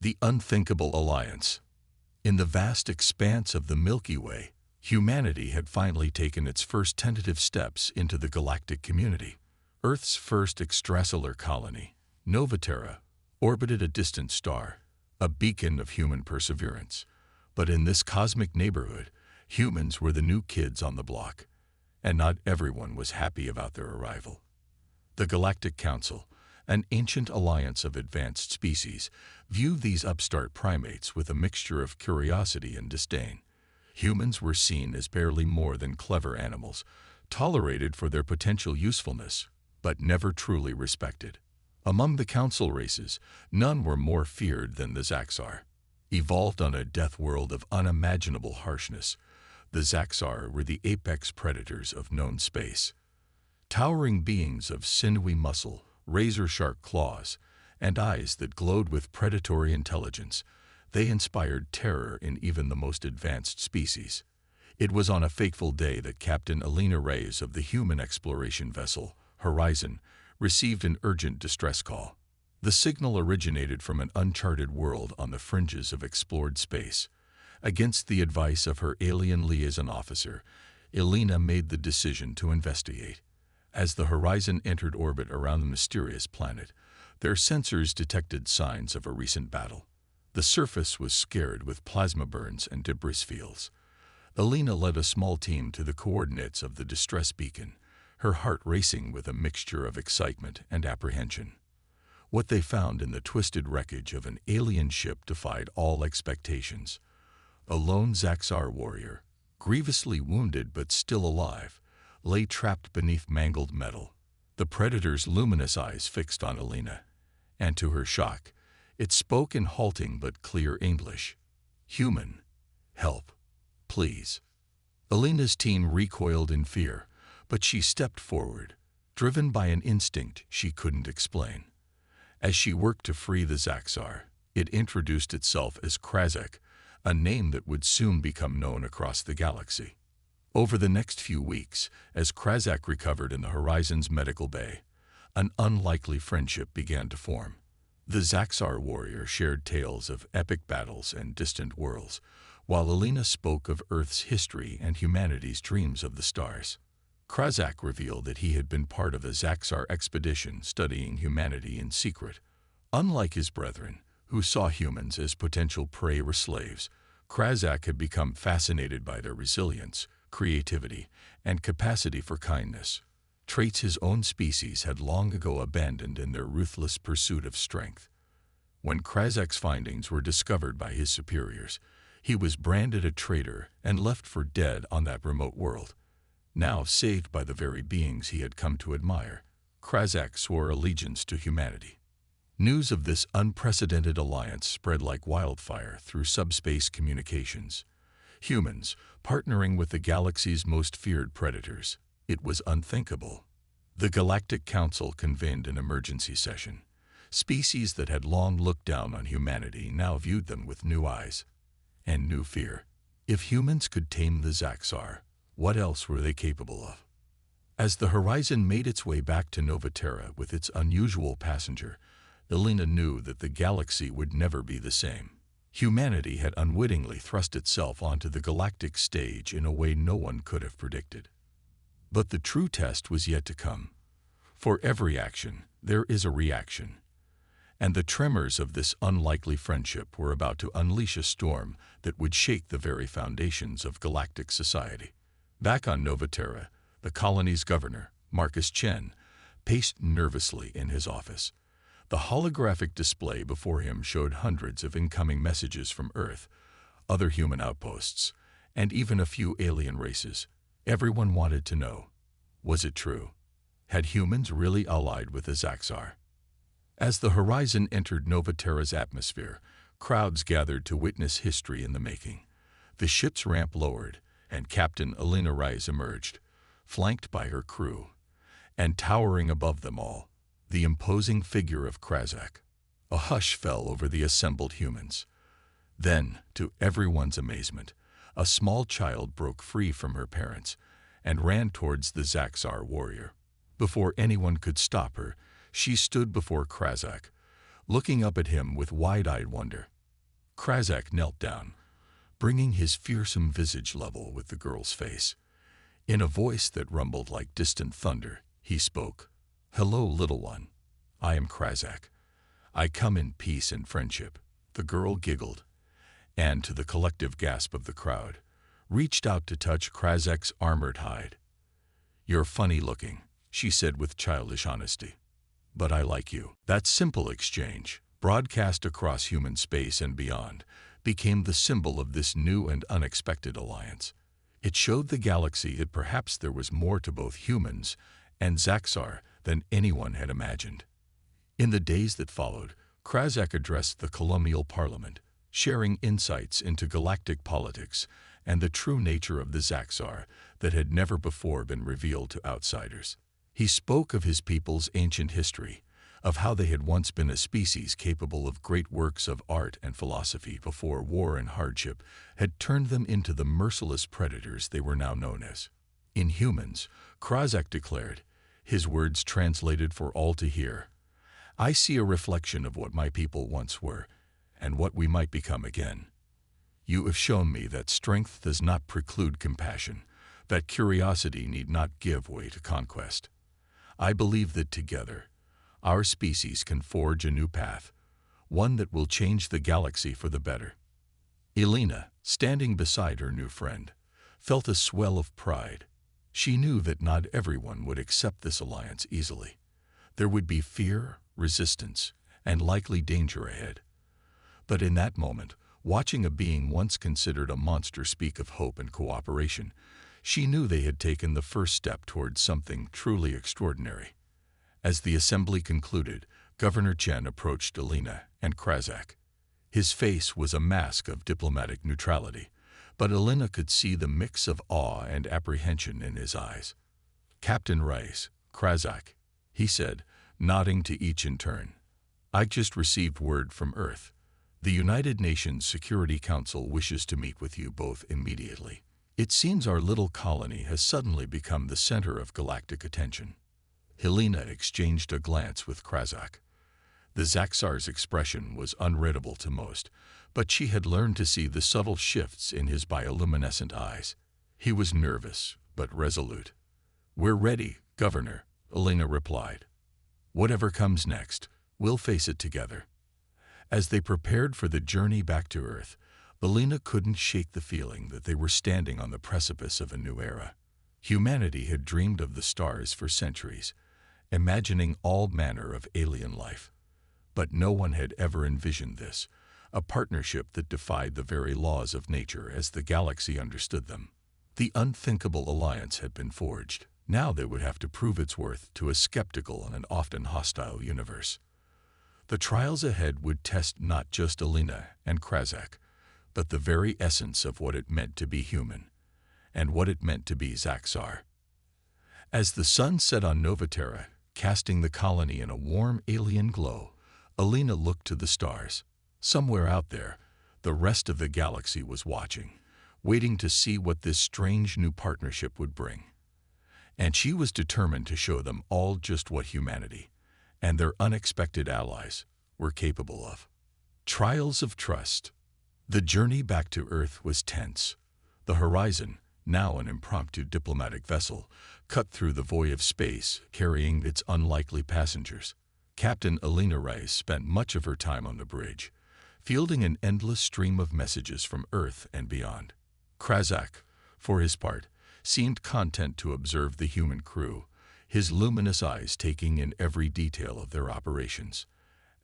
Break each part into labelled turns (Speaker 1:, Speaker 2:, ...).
Speaker 1: The unthinkable alliance. In the vast expanse of the Milky Way, humanity had finally taken its first tentative steps into the galactic community. Earth's first extrasolar colony, Novaterra, orbited a distant star, a beacon of human perseverance. But in this cosmic neighborhood, humans were the new kids on the block, and not everyone was happy about their arrival. The Galactic Council, an ancient alliance of advanced species, viewed these upstart primates with a mixture of curiosity and disdain. Humans were seen as barely more than clever animals, tolerated for their potential usefulness, but never truly respected. Among the council races, none were more feared than the Zaxar. Evolved on a death world of unimaginable harshness, the Zaxar were the apex predators of known space. Towering beings of sinewy muscle, razor-sharp claws, and eyes that glowed with predatory intelligence, they inspired terror in even the most advanced species. It was on a fateful day that Captain Alina Reyes of the human exploration vessel, Horizon, received an urgent distress call. The signal originated from an uncharted world on the fringes of explored space. Against the advice of her alien liaison officer, Alina made the decision to investigate. As the Horizon entered orbit around the mysterious planet, their sensors detected signs of a recent battle. The surface was scared with plasma burns and debris fields. Alina led a small team to the coordinates of the distress beacon, her heart racing with a mixture of excitement and apprehension. What they found in the twisted wreckage of an alien ship defied all expectations. A lone Zaxar warrior, grievously wounded but still alive, lay trapped beneath mangled metal, the predator's luminous eyes fixed on Alina. And to her shock, it spoke in halting but clear English. "Human, help, please." Alina's team recoiled in fear, but she stepped forward, driven by an instinct she couldn't explain. As she worked to free the Zaxar, it introduced itself as Krazek, a name that would soon become known across the galaxy. Over the next few weeks, as Krazek recovered in the Horizon's medical bay, an unlikely friendship began to form. The Zaxar warrior shared tales of epic battles and distant worlds, while Alina spoke of Earth's history and humanity's dreams of the stars. Krazak revealed that he had been part of a Zaxar expedition studying humanity in secret. Unlike his brethren, who saw humans as potential prey or slaves, Krazak had become fascinated by their resilience, creativity, and capacity for kindness, traits his own species had long ago abandoned in their ruthless pursuit of strength. When Krazak's findings were discovered by his superiors, he was branded a traitor and left for dead on that remote world. Now saved by the very beings he had come to admire, Krazak swore allegiance to humanity. News of this unprecedented alliance spread like wildfire through subspace communications. Humans, partnering with the galaxy's most feared predators. It was unthinkable. The Galactic Council convened an emergency session. Species that had long looked down on humanity now viewed them with new eyes and new fear. If humans could tame the Zaxar, what else were they capable of? As the Horizon made its way back to Novaterra with its unusual passenger, Alina knew that the galaxy would never be the same. Humanity had unwittingly thrust itself onto the galactic stage in a way no one could have predicted. But the true test was yet to come. For every action, there is a reaction. And the tremors of this unlikely friendship were about to unleash a storm that would shake the very foundations of galactic society. Back on Novaterra, the colony's governor, Marcus Chen, paced nervously in his office. The holographic display before him showed hundreds of incoming messages from Earth, other human outposts, and even a few alien races. Everyone wanted to know, was it true? Had humans really allied with the Zaxar? As the Horizon entered Novaterra's atmosphere, crowds gathered to witness history in the making. The ship's ramp lowered, and Captain Alina Reyes emerged, flanked by her crew, and towering above them all, the imposing figure of Krazak. A hush fell over the assembled humans. Then, to everyone's amazement, a small child broke free from her parents and ran towards the Zaxar warrior. Before anyone could stop her, she stood before Krazak, looking up at him with wide-eyed wonder. Krazak knelt down, bringing his fearsome visage level with the girl's face. In a voice that rumbled like distant thunder, he spoke. "Hello, little one. I am Krazak. I come in peace and friendship." The girl giggled, and to the collective gasp of the crowd, reached out to touch Krazak's armored hide. "You're funny looking," she said with childish honesty. "But I like you." That simple exchange, broadcast across human space and beyond, became the symbol of this new and unexpected alliance. It showed the galaxy that perhaps there was more to both humans and Zaxar than anyone had imagined. In the days that followed, Krazak addressed the colonial parliament, sharing insights into galactic politics and the true nature of the Zaxar that had never before been revealed to outsiders. He spoke of his people's ancient history, of how they had once been a species capable of great works of art and philosophy before war and hardship had turned them into the merciless predators they were now known as. "Inhumans," Krazak declared, his words translated for all to hear. "I see a reflection of what my people once were, and what we might become again. You have shown me that strength does not preclude compassion, that curiosity need not give way to conquest. I believe that together, our species can forge a new path, one that will change the galaxy for the better." Elena, standing beside her new friend, felt a swell of pride. She knew that not everyone would accept this alliance easily. There would be fear, resistance, and likely danger ahead. But in that moment, watching a being once considered a monster speak of hope and cooperation, she knew they had taken the first step towards something truly extraordinary. As the assembly concluded, Governor Chen approached Elena and Krazak. His face was a mask of diplomatic neutrality, but Elena could see the mix of awe and apprehension in his eyes. "Captain Rice, Krazak," he said, nodding to each in turn. "I just received word from Earth. The United Nations Security Council wishes to meet with you both immediately. It seems our little colony has suddenly become the center of galactic attention." Helena exchanged a glance with Krazak. The Zaxar's expression was unreadable to most, but she had learned to see the subtle shifts in his bioluminescent eyes. He was nervous, but resolute. "We're ready, Governor," Elena replied. "Whatever comes next, we'll face it together." As they prepared for the journey back to Earth, Elena couldn't shake the feeling that they were standing on the precipice of a new era. Humanity had dreamed of the stars for centuries, imagining all manner of alien life. But no one had ever envisioned this, a partnership that defied the very laws of nature as the galaxy understood them. The unthinkable alliance had been forged. Now they would have to prove its worth to a skeptical and often hostile universe. The trials ahead would test not just Elena and Krazak, but the very essence of what it meant to be human, and what it meant to be Zaxar. As the sun set on Novaterra, casting the colony in a warm alien glow, Elena looked to the stars. Somewhere out there, the rest of the galaxy was watching, waiting to see what this strange new partnership would bring. And she was determined to show them all just what humanity, and their unexpected allies, were capable of. Trials of trust. The journey back to Earth was tense. The horizon, now an impromptu diplomatic vessel, cut through the void of space, carrying its unlikely passengers. Captain Elena Rice spent much of her time on the bridge, fielding an endless stream of messages from Earth and beyond. Krazak, for his part, seemed content to observe the human crew, his luminous eyes taking in every detail of their operations.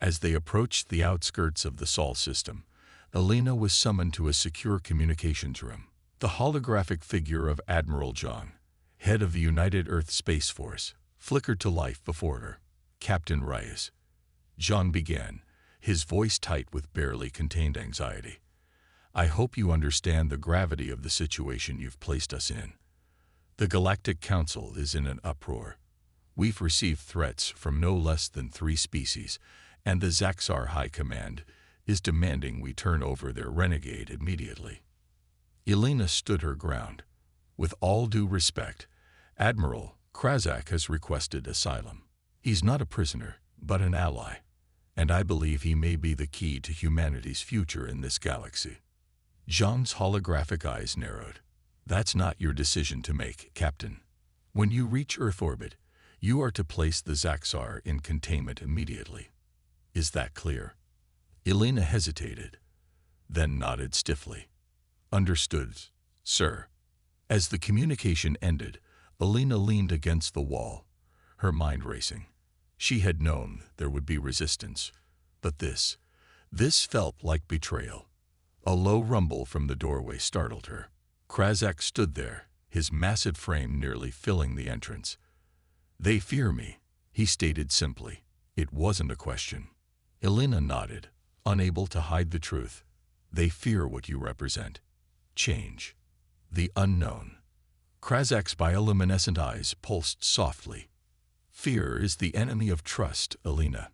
Speaker 1: As they approached the outskirts of the Sol system, Elena was summoned to a secure communications room. The holographic figure of Admiral John, head of the United Earth Space Force, flickered to life before her. "Captain Rice," John began, his voice tight with barely contained anxiety. "I hope you understand the gravity of the situation you've placed us in. The Galactic Council is in an uproar. We've received threats from no less than 3 species, and the Zaxar High Command is demanding we turn over their renegade immediately." Elena stood her ground. "With all due respect, Admiral, Krazak has requested asylum. He's not a prisoner, but an ally." and I believe he may be the key to humanity's future in this galaxy. Zhang's holographic eyes narrowed. That's not your decision to make, Captain. When you reach Earth orbit, you are to place the Zaxar in containment immediately. Is that clear? Elena hesitated, then nodded stiffly. Understood, sir. As the communication ended, Elena leaned against the wall, her mind racing. She had known there would be resistance, but this felt like betrayal. A low rumble from the doorway startled her. Krazak stood there, his massive frame nearly filling the entrance. They fear me, he stated simply. It wasn't a question. Elena nodded, unable to hide the truth. They fear what you represent. Change. The unknown. Krazak's bioluminescent eyes pulsed softly. Fear is the enemy of trust, Elena.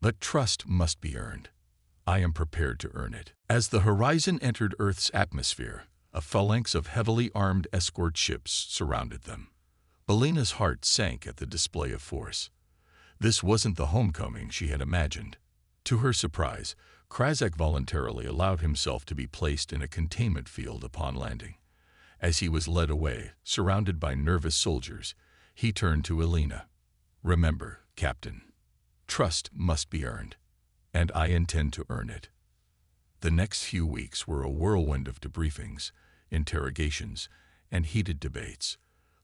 Speaker 1: But trust must be earned. I am prepared to earn it. As the horizon entered Earth's atmosphere, a phalanx of heavily armed escort ships surrounded them. Elena's heart sank at the display of force. This wasn't the homecoming she had imagined. To her surprise, Krazak voluntarily allowed himself to be placed in a containment field upon landing. As he was led away, surrounded by nervous soldiers, he turned to Elena. Remember, Captain, trust must be earned, and I intend to earn it. The next few weeks were a whirlwind of debriefings, interrogations, and heated debates.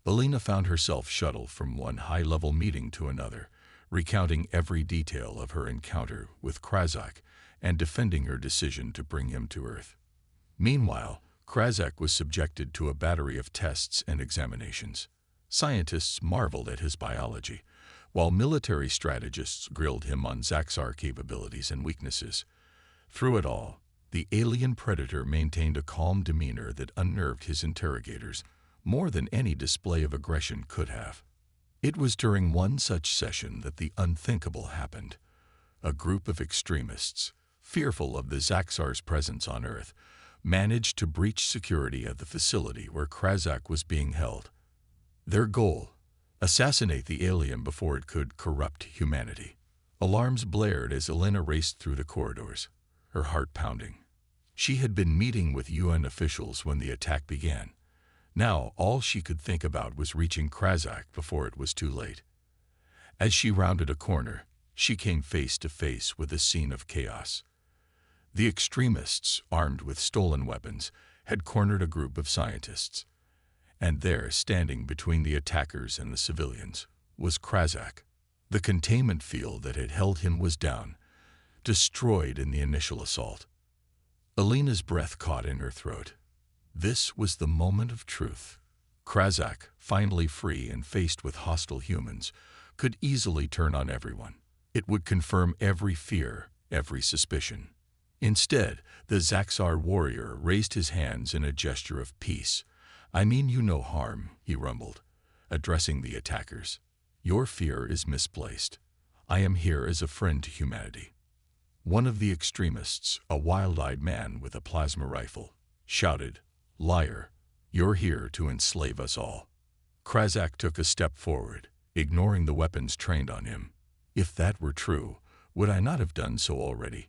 Speaker 1: Elena found herself shuttled from one high-level meeting to another, recounting every detail of her encounter with Krazak and defending her decision to bring him to Earth. Meanwhile, Krazak was subjected to a battery of tests and examinations. Scientists marveled at his biology, while military strategists grilled him on Zaxar capabilities and weaknesses. Through it all, the alien predator maintained a calm demeanor that unnerved his interrogators more than any display of aggression could have. It was during one such session that the unthinkable happened. A group of extremists, fearful of the Zaxar's presence on Earth, managed to breach security at the facility where Krazak was being held. Their goal: assassinate the alien before it could corrupt humanity. Alarms blared as Elena raced through the corridors, her heart pounding. She had been meeting with UN officials when the attack began. Now all she could think about was reaching Krazak before it was too late. As she rounded a corner, she came face to face with a scene of chaos. The extremists, armed with stolen weapons, had cornered a group of scientists. And there, standing between the attackers and the civilians, was Krazak. The containment field that had held him was down, destroyed in the initial assault. Elena's breath caught in her throat. This was the moment of truth. Krazak, finally free and faced with hostile humans, could easily turn on everyone. It would confirm every fear, every suspicion. Instead, the Zaxar warrior raised his hands in a gesture of peace. I mean you no harm, he rumbled, addressing the attackers. Your fear is misplaced. I am here as a friend to humanity. One of the extremists, a wild-eyed man with a plasma rifle, shouted, Liar, you're here to enslave us all. Krazak took a step forward, ignoring the weapons trained on him. If that were true, would I not have done so already?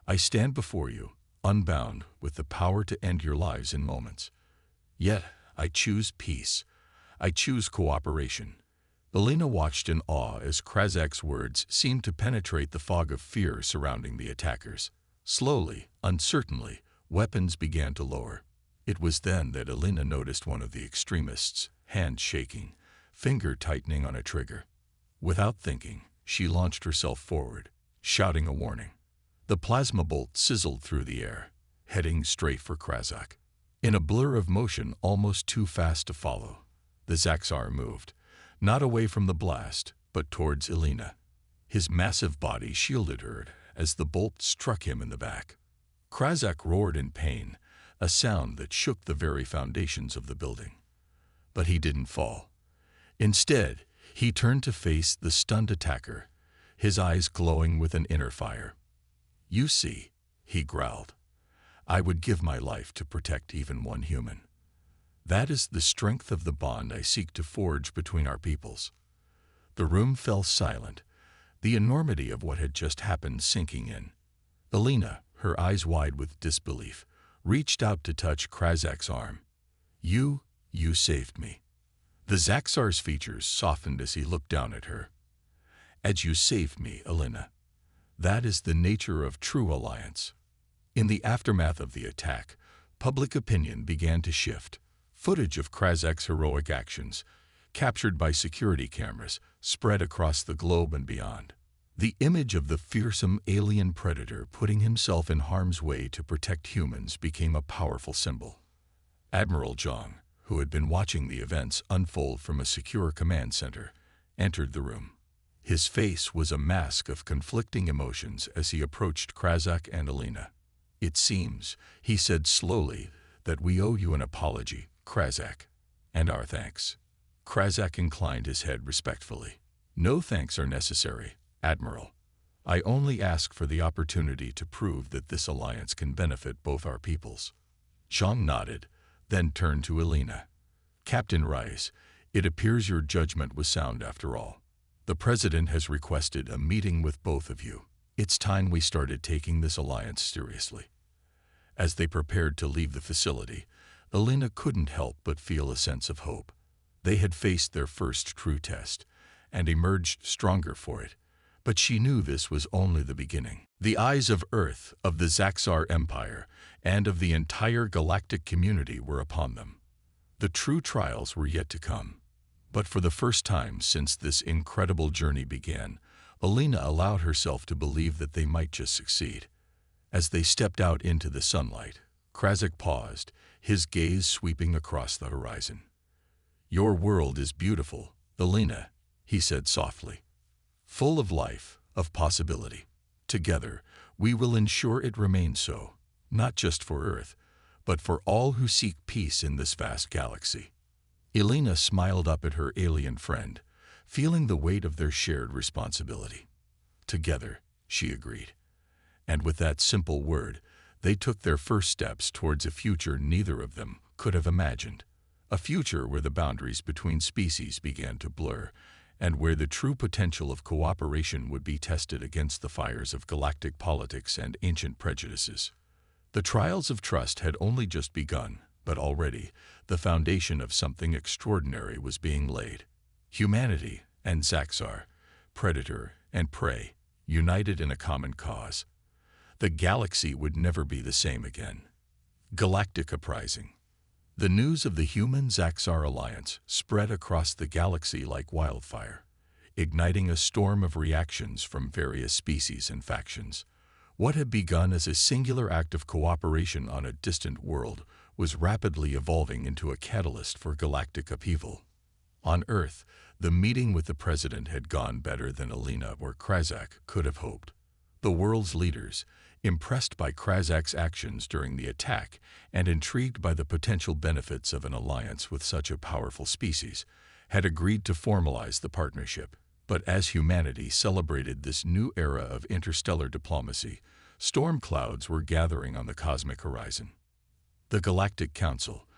Speaker 1: I stand before you, unbound, with the power to end your lives in moments. Yet, I choose peace. I choose cooperation. Elena watched in awe as Krazak's words seemed to penetrate the fog of fear surrounding the attackers. Slowly, uncertainly, weapons began to lower. It was then that Elena noticed one of the extremists, hand shaking, finger tightening on a trigger. Without thinking, she launched herself forward, shouting a warning. The plasma bolt sizzled through the air, heading straight for Krazak. In a blur of motion almost too fast to follow, the Zaxar moved, not away from the blast, but towards Elena. His massive body shielded her as the bolt struck him in the back. Krazak roared in pain, a sound that shook the very foundations of the building. But he didn't fall. Instead, he turned to face the stunned attacker, his eyes glowing with an inner fire. You see, he growled, I would give my life to protect even one human. That is the strength of the bond I seek to forge between our peoples. The room fell silent, the enormity of what had just happened sinking in. Alina, her eyes wide with disbelief, reached out to touch Krazak's arm. You saved me." The Zaxar's features softened as he looked down at her. "As you saved me, Alina. That is the nature of true alliance." In the aftermath of the attack, public opinion began to shift. Footage of Krazak's heroic actions, captured by security cameras, spread across the globe and beyond. The image of the fearsome alien predator putting himself in harm's way to protect humans became a powerful symbol. Admiral Zhang, who had been watching the events unfold from a secure command center, entered the room. His face was a mask of conflicting emotions as he approached Krazak and Alina. "It seems," he said slowly, "that we owe you an apology, Krazak, and our thanks." Krazak inclined his head respectfully. "No thanks are necessary, Admiral. I only ask for the opportunity to prove that this alliance can benefit both our peoples." Zhang nodded, then turned to Alina. "Captain Rice, it appears your judgment was sound after all. The President has requested a meeting with both of you. It's time we started taking this alliance seriously." As they prepared to leave the facility, Alina couldn't help but feel a sense of hope. They had faced their first true test, and emerged stronger for it, but she knew this was only the beginning. The eyes of Earth, of the Zaxar Empire, and of the entire galactic community were upon them. The true trials were yet to come. But for the first time since this incredible journey began, Alina allowed herself to believe that they might just succeed. As they stepped out into the sunlight, Krazak paused, his gaze sweeping across the horizon. "Your world is beautiful, Alina," he said softly. "Full of life, of possibility. Together, we will ensure it remains so, not just for Earth, but for all who seek peace in this vast galaxy." Alina smiled up at her alien friend, feeling the weight of their shared responsibility. "Together," she agreed. And with that simple word, they took their first steps towards a future neither of them could have imagined. A future where the boundaries between species began to blur, and where the true potential of cooperation would be tested against the fires of galactic politics and ancient prejudices. The trials of trust had only just begun, but already the foundation of something extraordinary was being laid. Humanity and Zaxar, predator and prey, united in a common cause. The galaxy would never be the same again. Galactic uprising. The news of the human-Zaxar alliance spread across the galaxy like wildfire, igniting a storm of reactions from various species and factions. What had begun as a singular act of cooperation on a distant world was rapidly evolving into a catalyst for galactic upheaval. On Earth, the meeting with the President had gone better than Alina or Krazak could have hoped. The world's leaders, impressed by Krazak's actions during the attack and intrigued by the potential benefits of an alliance with such a powerful species, had agreed to formalize the partnership. But as humanity celebrated this new era of interstellar diplomacy, storm clouds were gathering on the cosmic horizon. The Galactic Council,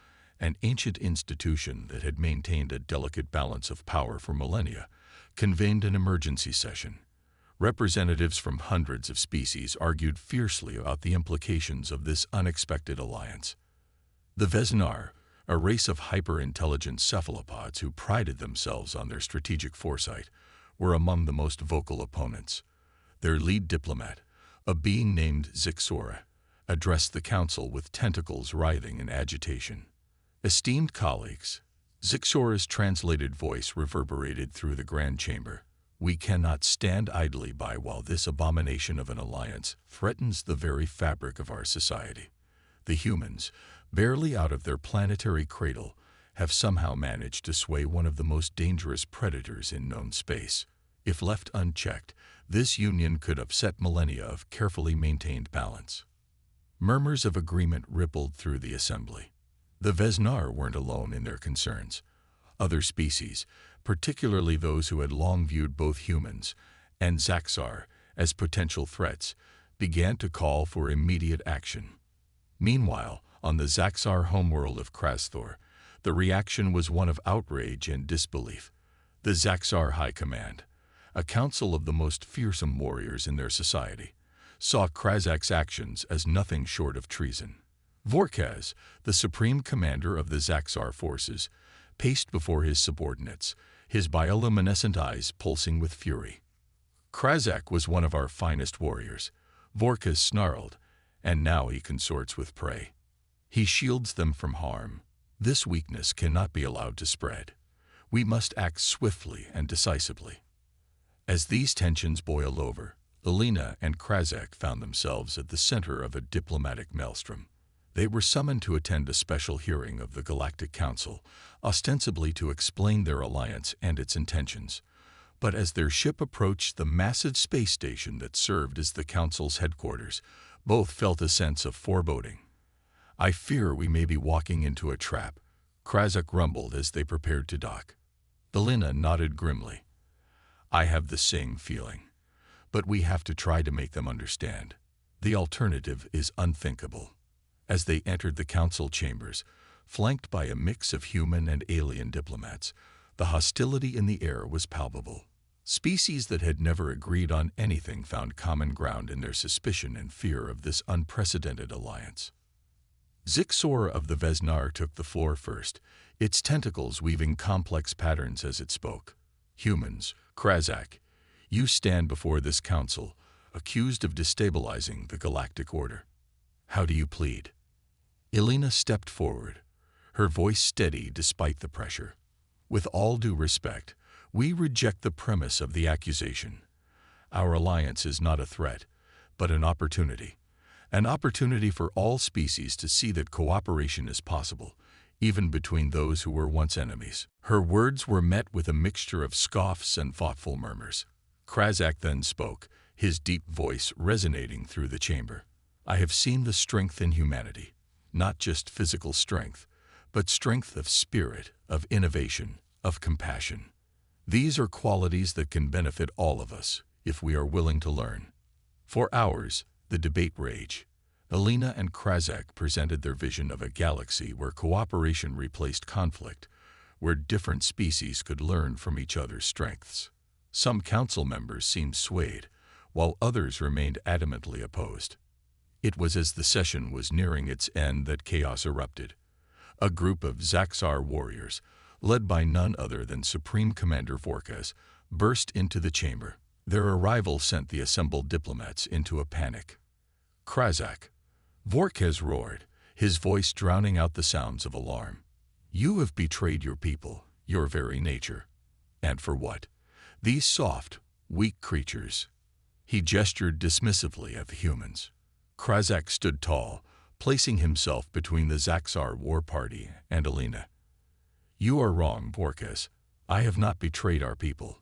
Speaker 1: an ancient institution that had maintained a delicate balance of power for millennia, convened an emergency session. Representatives from hundreds of species argued fiercely about the implications of this unexpected alliance. The Vesnar, a race of hyper-intelligent cephalopods who prided themselves on their strategic foresight, were among the most vocal opponents. Their lead diplomat, a being named Zixora, addressed the council with tentacles writhing in agitation. "Esteemed colleagues," Zixora's translated voice reverberated through the grand chamber. "We cannot stand idly by while this abomination of an alliance threatens the very fabric of our society. The humans, barely out of their planetary cradle, have somehow managed to sway one of the most dangerous predators in known space. If left unchecked, this union could upset millennia of carefully maintained balance." Murmurs of agreement rippled through the assembly. The Vesnar weren't alone in their concerns. Other species, particularly those who had long viewed both humans and Zaxar as potential threats, began to call for immediate action. Meanwhile, on the Zaxar homeworld of Krasthor, the reaction was one of outrage and disbelief. The Zaxar High Command, a council of the most fearsome warriors in their society, saw Krazak's actions as nothing short of treason. Vorkez, the supreme commander of the Zaxar forces, paced before his subordinates, his bioluminescent eyes pulsing with fury. "Krazak was one of our finest warriors," Vorkez snarled, "and now he consorts with prey. He shields them from harm. This weakness cannot be allowed to spread. We must act swiftly and decisively." As these tensions boiled over, Alina and Krazak found themselves at the center of a diplomatic maelstrom. They were summoned to attend a special hearing of the Galactic Council, ostensibly to explain their alliance and its intentions. But as their ship approached the massive space station that served as the Council's headquarters, both felt a sense of foreboding. "I fear we may be walking into a trap," Krazak rumbled as they prepared to dock. Alina nodded grimly. "I have the same feeling. But we have to try to make them understand. The alternative is unthinkable." As they entered the council chambers, flanked by a mix of human and alien diplomats, the hostility in the air was palpable. Species that had never agreed on anything found common ground in their suspicion and fear of this unprecedented alliance. Zixor of the Vesnar took the floor first, its tentacles weaving complex patterns as it spoke. "Humans, Krazak, you stand before this council, accused of destabilizing the galactic order. How do you plead?" Alina stepped forward, her voice steady despite the pressure. "With all due respect, we reject the premise of the accusation. Our alliance is not a threat, but an opportunity. An opportunity for all species to see that cooperation is possible, even between those who were once enemies." Her words were met with a mixture of scoffs and thoughtful murmurs. Krazak then spoke, his deep voice resonating through the chamber. "I have seen the strength in humanity. Not just physical strength, but strength of spirit, of innovation, of compassion. These are qualities that can benefit all of us, if we are willing to learn." For hours, the debate raged. Alina and Krazak presented their vision of a galaxy where cooperation replaced conflict, where different species could learn from each other's strengths. Some council members seemed swayed, while others remained adamantly opposed. It was as the session was nearing its end that chaos erupted. A group of Zaxar warriors, led by none other than Supreme Commander Vorkez, burst into the chamber. Their arrival sent the assembled diplomats into a panic. "Krazak," Vorkez roared, his voice drowning out the sounds of alarm. "You have betrayed your people, your very nature. And for what? These soft, weak creatures." He gestured dismissively at the humans. Krazak stood tall, placing himself between the Zaxar war party and Alina. "You are wrong, Vorkez. I have not betrayed our people.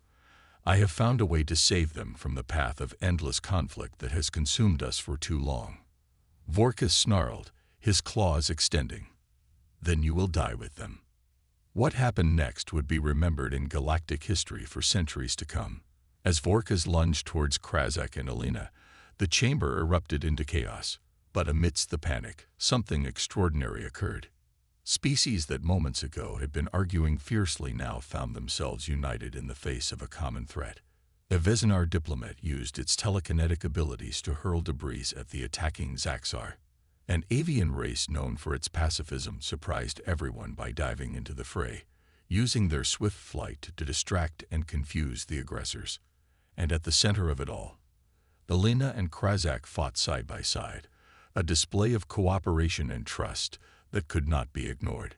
Speaker 1: I have found a way to save them from the path of endless conflict that has consumed us for too long." Vorkez snarled, his claws extending. "Then you will die with them." What happened next would be remembered in galactic history for centuries to come. As Vorkez lunged towards Krazak and Alina, the chamber erupted into chaos. But amidst the panic, something extraordinary occurred. Species that moments ago had been arguing fiercely now found themselves united in the face of a common threat. A Vesnar diplomat used its telekinetic abilities to hurl debris at the attacking Zaxar. An avian race known for its pacifism surprised everyone by diving into the fray, using their swift flight to distract and confuse the aggressors. And at the center of it all, Alina and Krazak fought side by side, a display of cooperation and trust that could not be ignored.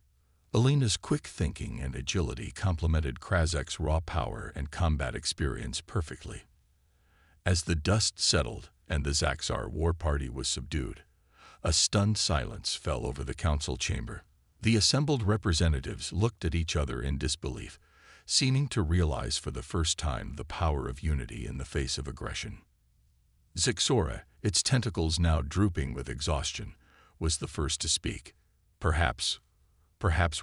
Speaker 1: Alina's quick thinking and agility complemented Krazak's raw power and combat experience perfectly. As the dust settled and the Zaxar war party was subdued, a stunned silence fell over the council chamber. The assembled representatives looked at each other in disbelief, seeming to realize for the first time the power of unity in the face of aggression. Zixora, its tentacles now drooping with exhaustion, was the first to speak. Perhaps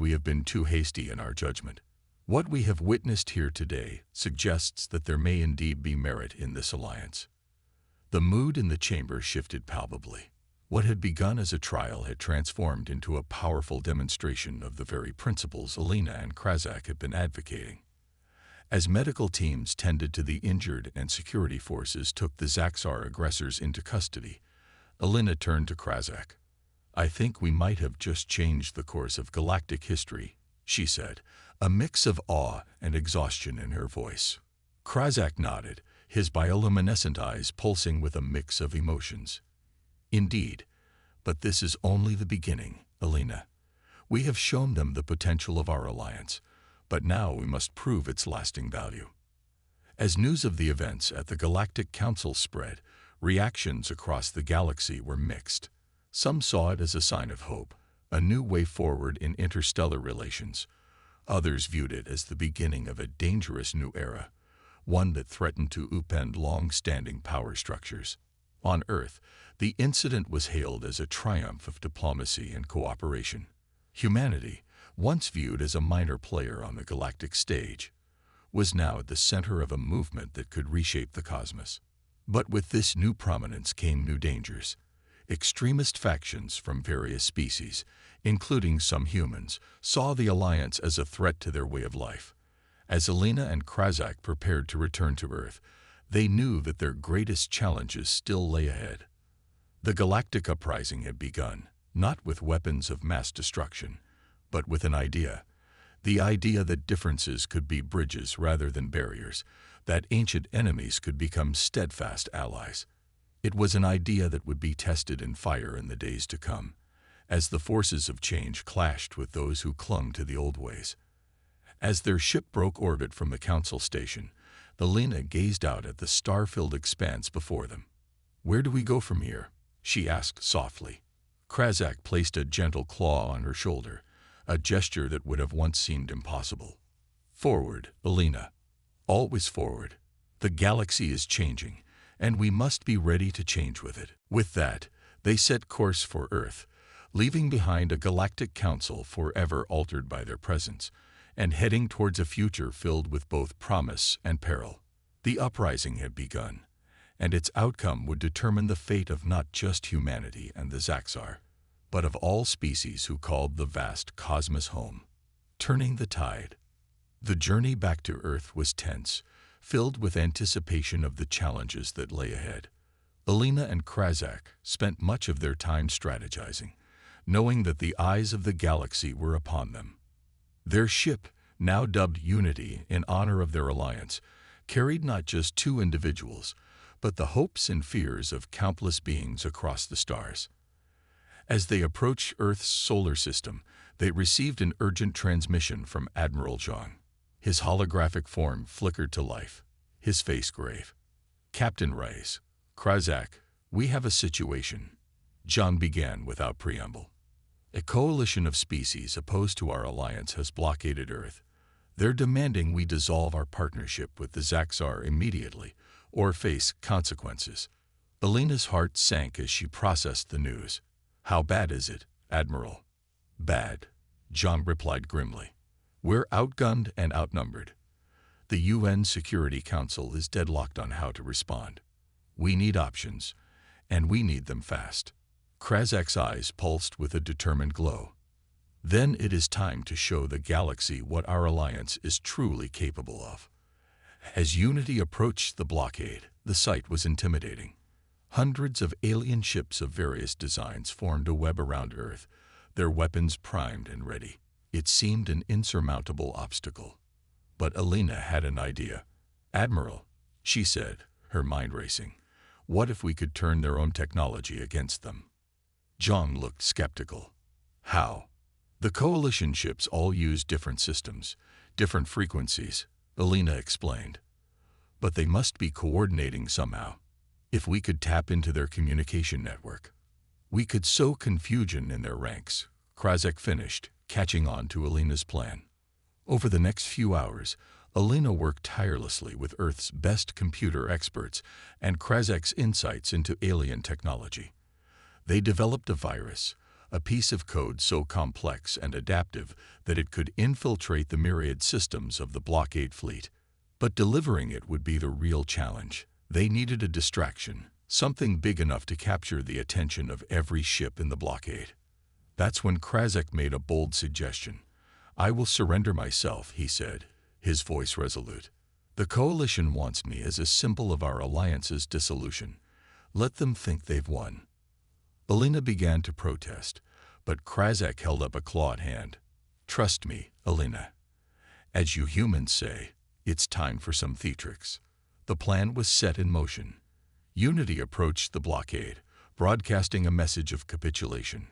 Speaker 1: we have been too hasty in our judgment. What we have witnessed here today suggests that there may indeed be merit in this alliance." The mood in the chamber shifted palpably. What had begun as a trial had transformed into a powerful demonstration of the very principles Alina and Krazak had been advocating. As medical teams tended to the injured and security forces took the Zaxar aggressors into custody, Alina turned to Krazak. "I think we might have just changed the course of galactic history," she said, a mix of awe and exhaustion in her voice. Krazak nodded, his bioluminescent eyes pulsing with a mix of emotions. "Indeed, but this is only the beginning, Alina. We have shown them the potential of our alliance, but now we must prove its lasting value." As news of the events at the Galactic Council spread, reactions across the galaxy were mixed. Some saw it as a sign of hope, a new way forward in interstellar relations. Others viewed it as the beginning of a dangerous new era, one that threatened to upend long-standing power structures. On Earth, the incident was hailed as a triumph of diplomacy and cooperation. Humanity, once viewed as a minor player on the galactic stage, was now at the center of a movement that could reshape the cosmos. But with this new prominence came new dangers. Extremist factions from various species, including some humans, saw the alliance as a threat to their way of life. As Alina and Krazak prepared to return to Earth, they knew that their greatest challenges still lay ahead. The galactic uprising had begun, not with weapons of mass destruction, but with an idea. The idea that differences could be bridges rather than barriers, that ancient enemies could become steadfast allies. It was an idea that would be tested in fire in the days to come, as the forces of change clashed with those who clung to the old ways. As their ship broke orbit from the Council station, Alina gazed out at the star-filled expanse before them. "Where do we go from here?" she asked softly. Krazak placed a gentle claw on her shoulder, a gesture that would have once seemed impossible. "Forward, Alina. Always forward. The galaxy is changing, and we must be ready to change with it." With that, they set course for Earth, leaving behind a galactic council forever altered by their presence, and heading towards a future filled with both promise and peril. The uprising had begun, and its outcome would determine the fate of not just humanity and the Zaxar, but of all species who called the vast cosmos home. Turning the tide. The journey back to Earth was tense, filled with anticipation of the challenges that lay ahead. Alina and Krazak spent much of their time strategizing, knowing that the eyes of the galaxy were upon them. Their ship, now dubbed Unity in honor of their alliance, carried not just two individuals, but the hopes and fears of countless beings across the stars. As they approached Earth's solar system, they received an urgent transmission from Admiral Zhang. His holographic form flickered to life, his face grave. "Captain Reyes, Krazak, we have a situation," Zhang began without preamble. "A coalition of species opposed to our alliance has blockaded Earth. They're demanding we dissolve our partnership with the Zaxar immediately, or face consequences." Alina's heart sank as she processed the news. "How bad is it, Admiral?" "Bad," Zhang replied grimly. "We're outgunned and outnumbered. The UN Security Council is deadlocked on how to respond. We need options, and we need them fast." Krazak's eyes pulsed with a determined glow. "Then it is time to show the galaxy what our alliance is truly capable of." As Unity approached the blockade, the sight was intimidating. Hundreds of alien ships of various designs formed a web around Earth, their weapons primed and ready. It seemed an insurmountable obstacle. But Alina had an idea. "Admiral," she said, her mind racing, "what if we could turn their own technology against them?" Zhang looked skeptical. "How?" "The coalition ships all use different systems, different frequencies," Alina explained. "But they must be coordinating somehow. If we could tap into their communication network, we could sow confusion in their ranks," Krazak finished, catching on to Alina's plan. Over the next few hours, Alina worked tirelessly with Earth's best computer experts and Krazak's insights into alien technology. They developed a virus, a piece of code so complex and adaptive that it could infiltrate the myriad systems of the blockade fleet. But delivering it would be the real challenge. They needed a distraction, something big enough to capture the attention of every ship in the blockade. That's when Krazak made a bold suggestion. "I will surrender myself," he said, his voice resolute. The Coalition wants me as a symbol of our alliance's dissolution. Let them think they've won. Alina began to protest, but Krazak held up a clawed hand. Trust me, Alina. As you humans say, it's time for some theatrics. The plan was set in motion. Unity approached the blockade, broadcasting a message of capitulation.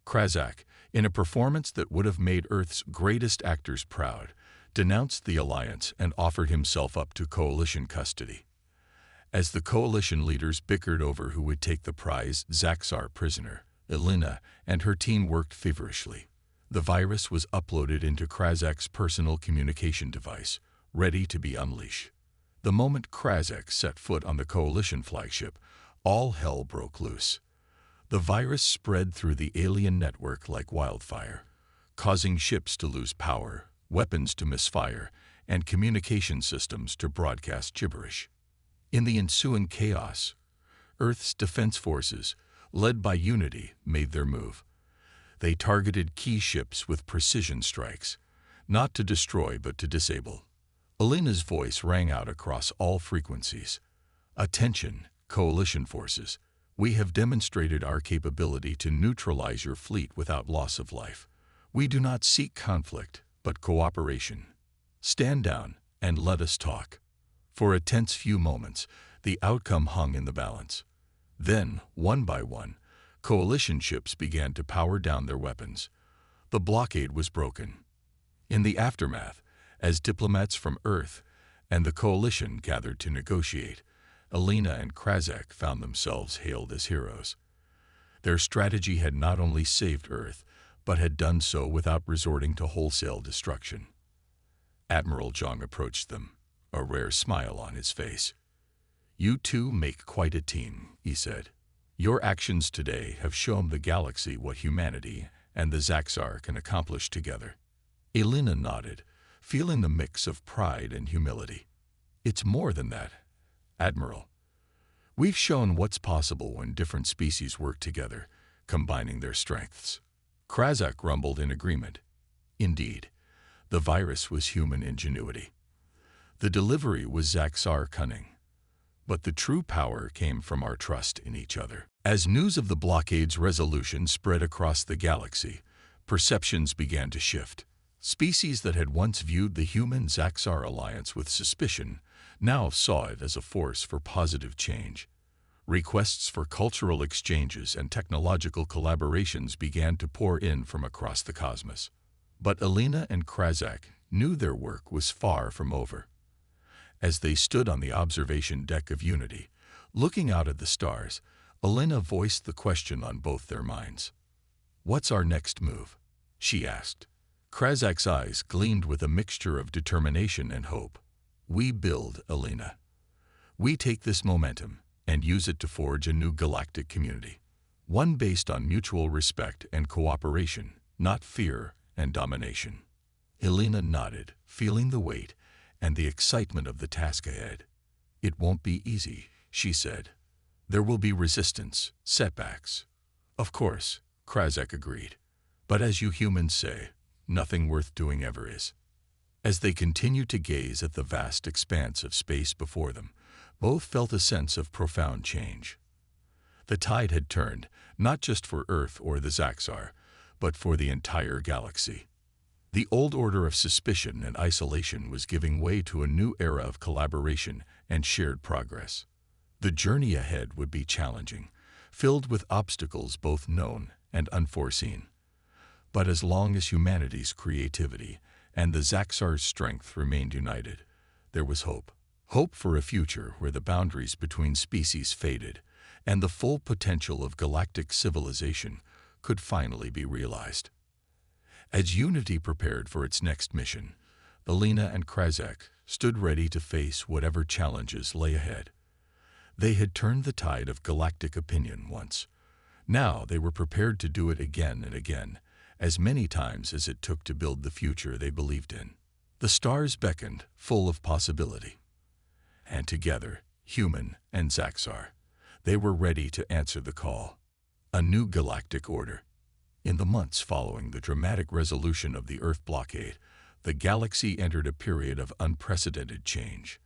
Speaker 1: Krazak, in a performance that would have made Earth's greatest actors proud, denounced the alliance and offered himself up to Coalition custody. As the Coalition leaders bickered over who would take the prized Zaxar prisoner, Alina and her team worked feverishly. The virus was uploaded into Krazak's personal communication device, ready to be unleashed. The moment Krazak set foot on the Coalition flagship, all hell broke loose. The virus spread through the alien network like wildfire, causing ships to lose power, weapons to misfire, and communication systems to broadcast gibberish. In the ensuing chaos, Earth's defense forces, led by Unity, made their move. They targeted key ships with precision strikes, not to destroy but to disable. Alina's voice rang out across all frequencies. Attention, Coalition forces. We have demonstrated our capability to neutralize your fleet without loss of life. We do not seek conflict, but cooperation. Stand down and let us talk. For a tense few moments, the outcome hung in the balance. Then, one by one, Coalition ships began to power down their weapons. The blockade was broken. In the aftermath, as diplomats from Earth and the Coalition gathered to negotiate, Alina and Krazak found themselves hailed as heroes. Their strategy had not only saved Earth, but had done so without resorting to wholesale destruction. Admiral Zhang approached them, a rare smile on his face. You two make quite a team, he said. Your actions today have shown the galaxy what humanity and the Zaxar can accomplish together. Alina nodded, feeling the mix of pride and humility. It's more than that, Admiral. We've shown what's possible when different species work together, combining their strengths. Krazak rumbled in agreement. Indeed, the virus was human ingenuity. The delivery was Zaxar cunning. But the true power came from our trust in each other. As news of the blockade's resolution spread across the galaxy, perceptions began to shift. Species that had once viewed the human-Zaxar alliance with suspicion now saw it as a force for positive change. Requests for cultural exchanges and technological collaborations began to pour in from across the cosmos. But Alina and Krazak knew their work was far from over. As they stood on the observation deck of Unity, looking out at the stars, Alina voiced the question on both their minds. What's our next move? She asked. Krazak's eyes gleamed with a mixture of determination and hope. We build, Alina. We take this momentum and use it to forge a new galactic community. One based on mutual respect and cooperation, not fear and domination. Alina nodded, feeling the weight and the excitement of the task ahead. It won't be easy, she said. There will be resistance, setbacks. Of course, Krazak agreed. But as you humans say, nothing worth doing ever is. As they continued to gaze at the vast expanse of space before them, both felt a sense of profound change. The tide had turned, not just for Earth or the Zaxar, but for the entire galaxy. The old order of suspicion and isolation was giving way to a new era of collaboration and shared progress. The journey ahead would be challenging, filled with obstacles both known and unforeseen. But as long as humanity's creativity and the Zaxar's strength remained united, there was hope. Hope for a future where the boundaries between species faded and the full potential of galactic civilization could finally be realized. As Unity prepared for its next mission, Alina and Krazak stood ready to face whatever challenges lay ahead. They had turned the tide of galactic opinion once. Now they were prepared to do it again and again, as many times as it took to build the future they believed in. The stars beckoned, full of possibility. And together, human and Zaxar, they were ready to answer the call. A new galactic order. In the months following the dramatic resolution of the Earth blockade, the galaxy entered a period of unprecedented change.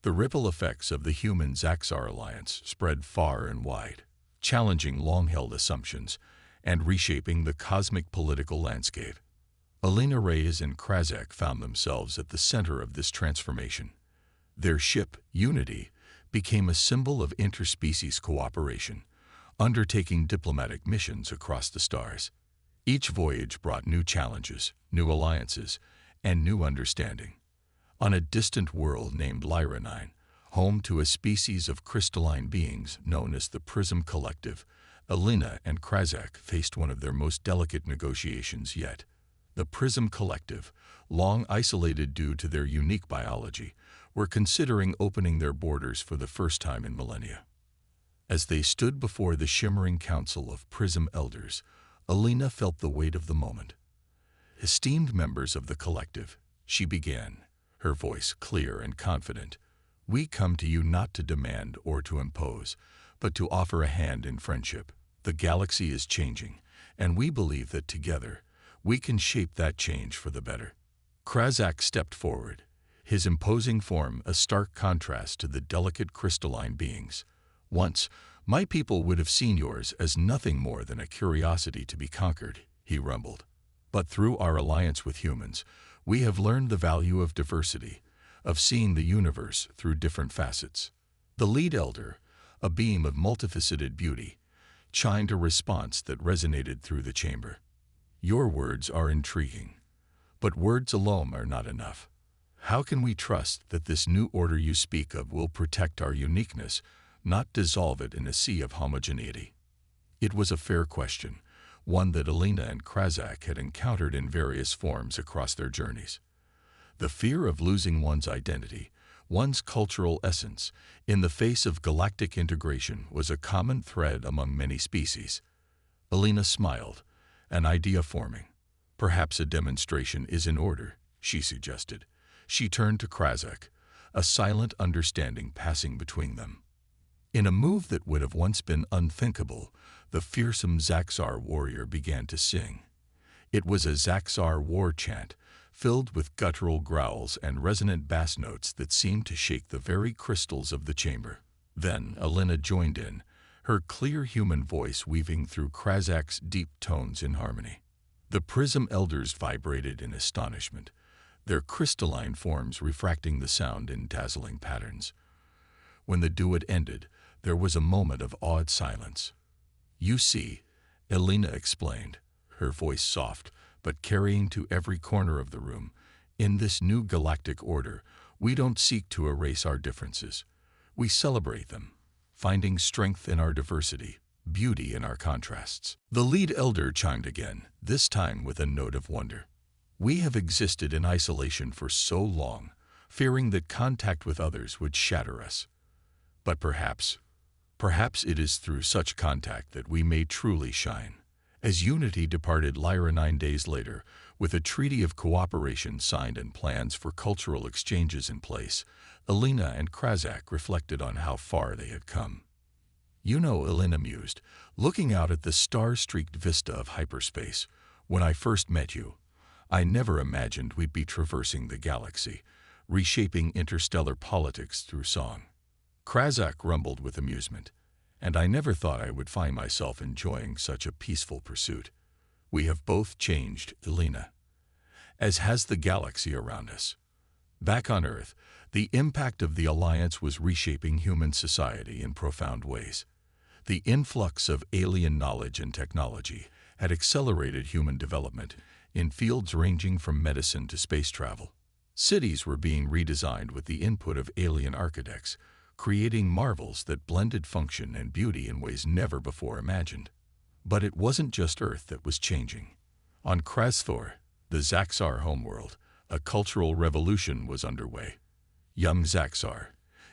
Speaker 1: The ripple effects of the human-Zaxar alliance spread far and wide, challenging long-held assumptions and reshaping the cosmic political landscape. Alina Reyes and Krazak found themselves at the center of this transformation. Their ship, Unity, became a symbol of interspecies cooperation, undertaking diplomatic missions across the stars. Each voyage brought new challenges, new alliances, and new understanding. On a distant world named Lyra 9, home to a species of crystalline beings known as the Prism Collective, Alina and Krazak faced one of their most delicate negotiations yet. The Prism Collective, long isolated due to their unique biology, were considering opening their borders for the first time in millennia. As they stood before the shimmering council of Prism Elders, Alina felt the weight of the moment. "Esteemed members of the collective," she began, her voice clear and confident, "we come to you not to demand or to impose, but to offer a hand in friendship. The galaxy is changing, and we believe that together, we can shape that change for the better." Krazak stepped forward, his imposing form a stark contrast to the delicate crystalline beings. "Once, my people would have seen yours as nothing more than a curiosity to be conquered," he rumbled. "But through our alliance with humans, we have learned the value of diversity, of seeing the universe through different facets." The lead elder, a beam of multifaceted beauty, chimed a response that resonated through the chamber. "Your words are intriguing, but words alone are not enough. How can we trust that this new order you speak of will protect our uniqueness, not dissolve it in a sea of homogeneity?" It was a fair question, one that Alina and Krazak had encountered in various forms across their journeys. The fear of losing one's identity, one's cultural essence, in the face of galactic integration was a common thread among many species. Alina smiled, an idea forming. "Perhaps a demonstration is in order," she suggested. She turned to Krazak, a silent understanding passing between them. In a move that would have once been unthinkable, the fearsome Zaxar warrior began to sing. It was a Zaxar war chant, filled with guttural growls and resonant bass notes that seemed to shake the very crystals of the chamber. Then Alina joined in, her clear human voice weaving through Krazak's deep tones in harmony. The Prism Elders vibrated in astonishment, their crystalline forms refracting the sound in dazzling patterns. When the duet ended, there was a moment of awed silence. "You see," Alina explained, her voice soft, but carrying to every corner of the room, "in this new galactic order, we don't seek to erase our differences. We celebrate them, finding strength in our diversity, beauty in our contrasts." The lead elder chimed again, this time with a note of wonder. "We have existed in isolation for so long, fearing that contact with others would shatter us. But perhaps it is through such contact that we may truly shine." As Unity departed Lyra 9 days later, with a treaty of cooperation signed and plans for cultural exchanges in place, Alina and Krazak reflected on how far they had come. "You know," Alina mused, looking out at the star-streaked vista of hyperspace, "when I first met you, I never imagined we'd be traversing the galaxy, reshaping interstellar politics through song." Krazak rumbled with amusement, "And I never thought I would find myself enjoying such a peaceful pursuit. We have both changed, Alina, as has the galaxy around us." Back on Earth, the impact of the Alliance was reshaping human society in profound ways. The influx of alien knowledge and technology had accelerated human development in fields ranging from medicine to space travel. Cities were being redesigned with the input of alien architects, creating marvels that blended function and beauty in ways never before imagined. But it wasn't just Earth that was changing. On Krasthor, the Zaxar homeworld, a cultural revolution was underway. Young Zaxar,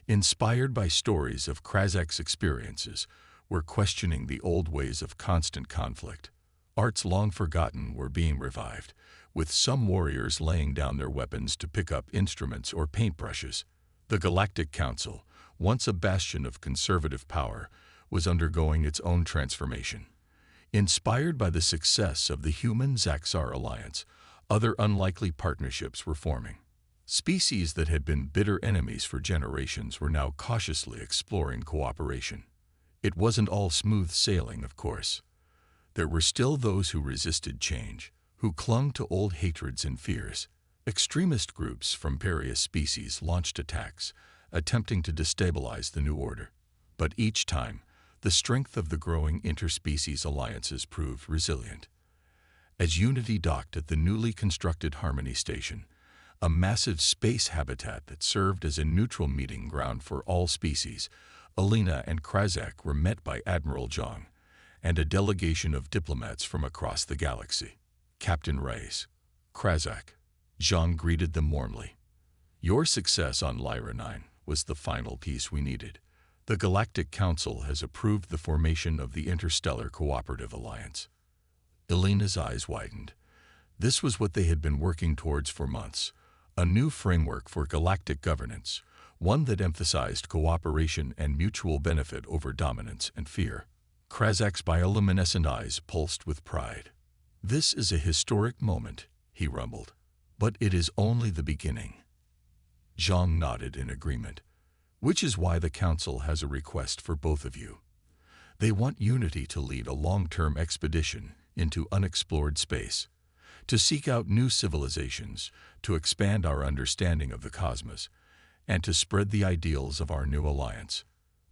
Speaker 1: inspired by stories of Krazak's experiences, were questioning the old ways of constant conflict. Arts long forgotten were being revived, with some warriors laying down their weapons to pick up instruments or paintbrushes. The Galactic Council, once a bastion of conservative power, was undergoing its own transformation. Inspired by the success of the Human-Zaxar Alliance, other unlikely partnerships were forming. Species that had been bitter enemies for generations were now cautiously exploring cooperation. It wasn't all smooth sailing, of course. There were still those who resisted change, who clung to old hatreds and fears. Extremist groups from various species launched attacks, attempting to destabilize the new order. But each time, the strength of the growing interspecies alliances proved resilient. As Unity docked at the newly constructed Harmony Station, a massive space habitat that served as a neutral meeting ground for all species, Alina and Krazak were met by Admiral Zhang and a delegation of diplomats from across the galaxy. Captain Reyes, Krazak, Zhang greeted them warmly. Your success on Lyra 9 was the final piece we needed. The Galactic Council has approved the formation of the Interstellar Cooperative Alliance. Alina's eyes widened. This was what they had been working towards for months. A new framework for galactic governance, one that emphasized cooperation and mutual benefit over dominance and fear. Krazak's bioluminescent eyes pulsed with pride. This is a historic moment, he rumbled. But it is only the beginning. Zhang nodded in agreement, which is why the Council has a request for both of you. They want Unity to lead a long-term expedition into unexplored space, to seek out new civilizations, to expand our understanding of the cosmos, and to spread the ideals of our new alliance.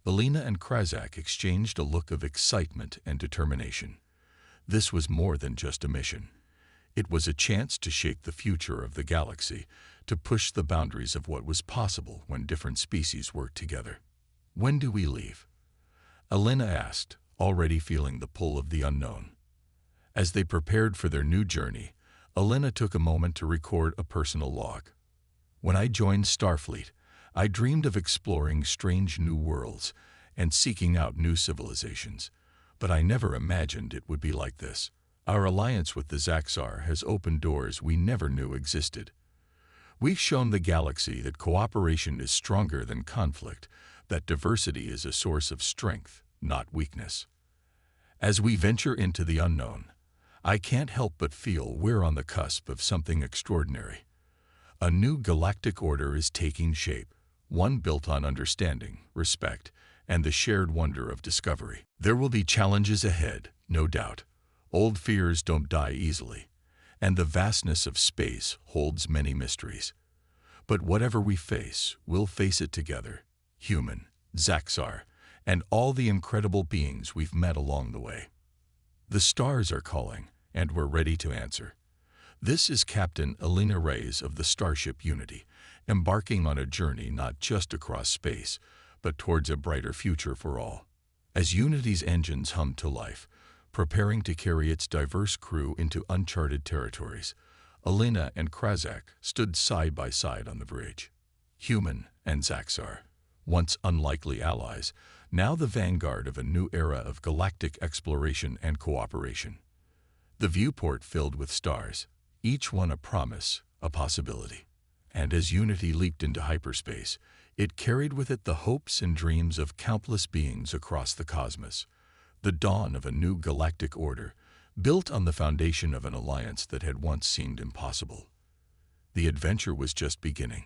Speaker 1: Alina and Krazak exchanged a look of excitement and determination. This was more than just a mission. It was a chance to shape the future of the galaxy, to push the boundaries of what was possible when different species worked together. When do we leave? Alina asked, already feeling the pull of the unknown. As they prepared for their new journey, Alina took a moment to record a personal log. When I joined Starfleet, I dreamed of exploring strange new worlds and seeking out new civilizations, but I never imagined it would be like this. Our alliance with the Zaxar has opened doors we never knew existed. We've shown the galaxy that cooperation is stronger than conflict, that diversity is a source of strength, not weakness. As we venture into the unknown, I can't help but feel we're on the cusp of something extraordinary. A new galactic order is taking shape, one built on understanding, respect, and the shared wonder of discovery. There will be challenges ahead, no doubt. Old fears don't die easily, and the vastness of space holds many mysteries. But whatever we face, we'll face it together, human, Zaxar, and all the incredible beings we've met along the way. The stars are calling, and we're ready to answer. This is Captain Alina Reyes of the Starship Unity, embarking on a journey not just across space, but towards a brighter future for all. As Unity's engines hummed to life, preparing to carry its diverse crew into uncharted territories, Alina and Krazak stood side by side on the bridge. Human and Zaxar, once unlikely allies, now the vanguard of a new era of galactic exploration and cooperation. The viewport filled with stars, each one a promise, a possibility. And as Unity leaped into hyperspace, it carried with it the hopes and dreams of countless beings across the cosmos. The dawn of a new galactic order, built on the foundation of an alliance that had once seemed impossible. The adventure was just beginning.